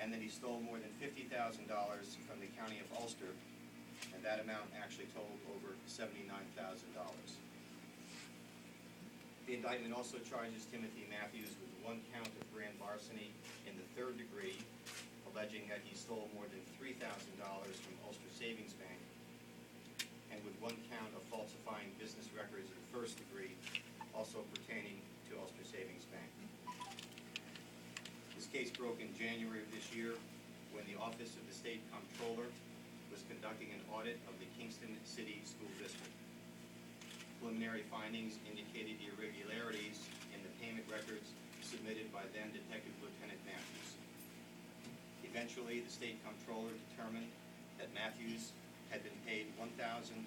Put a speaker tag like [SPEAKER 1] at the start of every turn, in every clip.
[SPEAKER 1] and that he stole more than $50,000 from the County of Ulster, and that amount actually totaled over $79,000. The indictment also charges Timothy Matthews with 1 count of grand larceny in the 3rd degree, alleging that he stole more than $3,000 from Ulster Savings Bank, and with 1 count of falsifying business records in the 1st degree, also pertaining to Ulster Savings Bank. This case broke in January of this year when the Office of the State Comptroller was conducting an audit of the Kingston City School District. Preliminary findings indicated the irregularities in the payment records submitted by then Detective Lieutenant Matthews. Eventually, the State Comptroller determined that Matthews had been paid $1,425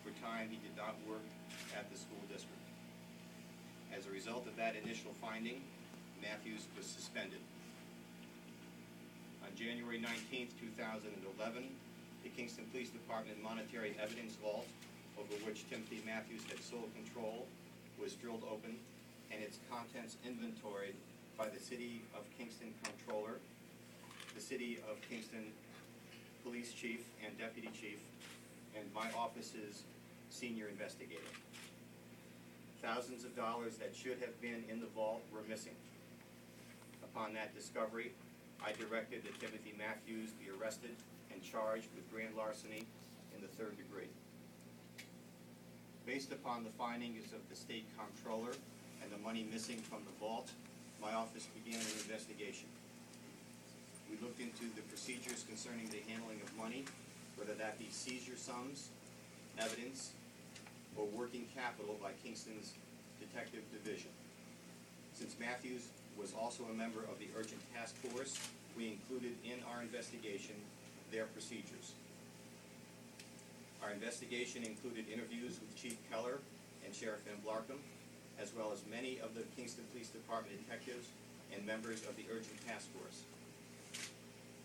[SPEAKER 1] for time he did not work at the school district. As a result of that initial finding, Matthews was suspended. On January 19, 2011, the Kingston Police Department Monetary Evidence Vault, over which Timothy Matthews had sole control, was drilled open and its contents inventoried by the City of Kingston Comptroller, the City of Kingston Police Chief and Deputy Chief, and my office's senior investigator. Thousands of dollars that should have been in the vault were missing. Upon that discovery, I directed that Timothy Matthews be arrested and charged with grand larceny in the 3rd degree. Based upon the findings of the State Comptroller and the money missing from the vault, my office began an investigation. We looked into the procedures concerning the handling of money, whether that be seizure sums, evidence, or working capital by Kingston's Detective Division. Since Matthews was also a member of the Urgent Task Force, we included in our investigation their procedures. Our investigation included interviews with Chief Keller and Sheriff Van Blarkham, as well as many of the Kingston Police Department detectives and members of the Urgent Task Force.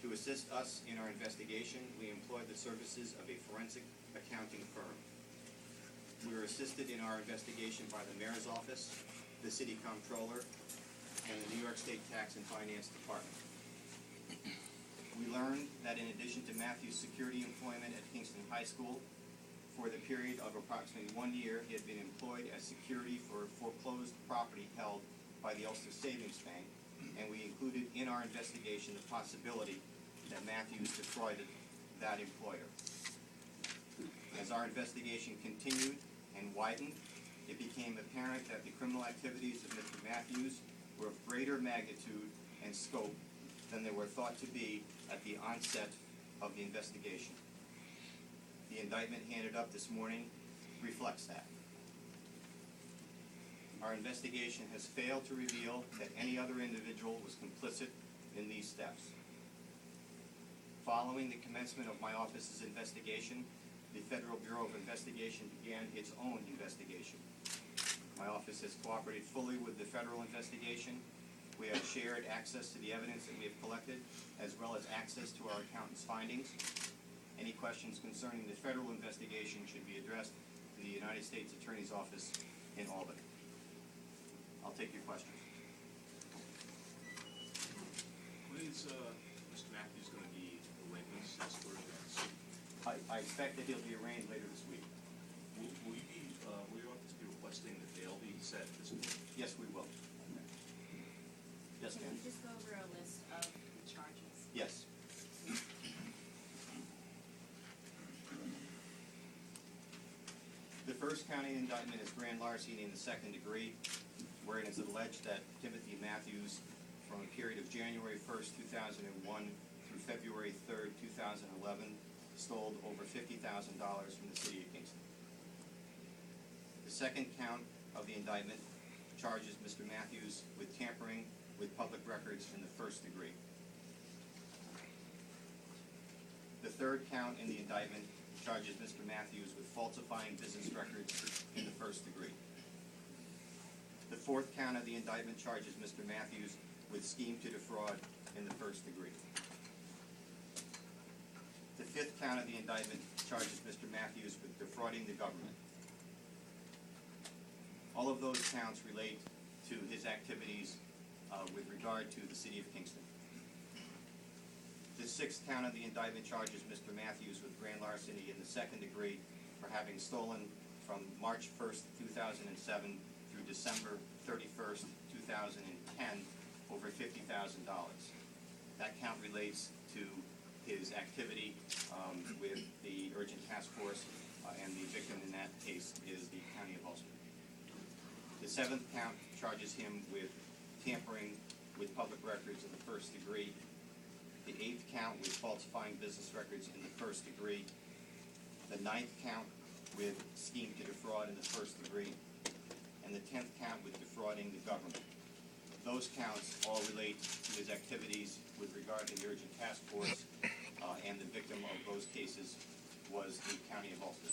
[SPEAKER 1] To assist us in our investigation, we employed the services of a forensic accounting firm. We were assisted in our investigation by the Mayor's Office, the City Comptroller, and the New York State Tax and Finance Department. We learned that in addition to Matthews' security employment at Kingston High School, for the period of approximately 1 year, he had been employed as security for foreclosed property held by the Ulster Savings Bank, and we included in our investigation the possibility that Matthews defrauded that employer. As our investigation continued and widened, it became apparent that the criminal activities of Mr. Matthews were of greater magnitude and scope than they were thought to be at the onset of the investigation. The indictment handed up this morning reflects that. Our investigation has failed to reveal that any other individual was complicit in these steps. Following the commencement of my office's investigation, the Federal Bureau of Investigation began its own investigation. My office has cooperated fully with the federal investigation. We have shared access to the evidence that we have collected, as well as access to our accountant's findings. Any questions concerning the federal investigation should be addressed to the United States Attorney's Office in Albany. I'll take your questions.
[SPEAKER 2] When is Mr. Matthews going to be arraigned as for events?
[SPEAKER 1] I expect that he'll be arraigned later this week.
[SPEAKER 2] Will your office be requesting that bail be set this week?
[SPEAKER 1] Yes, we will. Yes,
[SPEAKER 3] Can
[SPEAKER 1] ma'am.
[SPEAKER 3] you just go over a list of the charges?
[SPEAKER 1] Yes. The first county indictment is grand larceny in the 2nd degree, wherein it is alleged that Timothy Matthews, from a period of January 1st, 2001 through February 3rd, 2011, stole over $50,000 from the city of Kingston. The second count of the indictment charges Mr. Matthews with tampering with public records in the 1st degree. The third count in the indictment charges Mr. Matthews with falsifying business records in the 1st degree. The fourth count of the indictment charges Mr. Matthews with scheme to defraud in the 1st degree. The fifth count of the indictment charges Mr. Matthews with defrauding the government. All of those counts relate to his activities with regard to the city of Kingston. The sixth count of the indictment charges Mr. Matthews with grand larceny in the second degree for having stolen from March 1st, 2007 through December 31st, 2010, over $50,000. That count relates to his activity with the urgent task force, and the victim in that case is the County of Ulster. The seventh count charges him with tampering with public records in the first degree. The eighth count with falsifying business records in the first degree. The ninth count with scheme to defraud in the first degree. And the 10th count with defrauding the government. Those counts all relate to his activities with regard to the urgent task force, and the victim of those cases was the County of Ulster.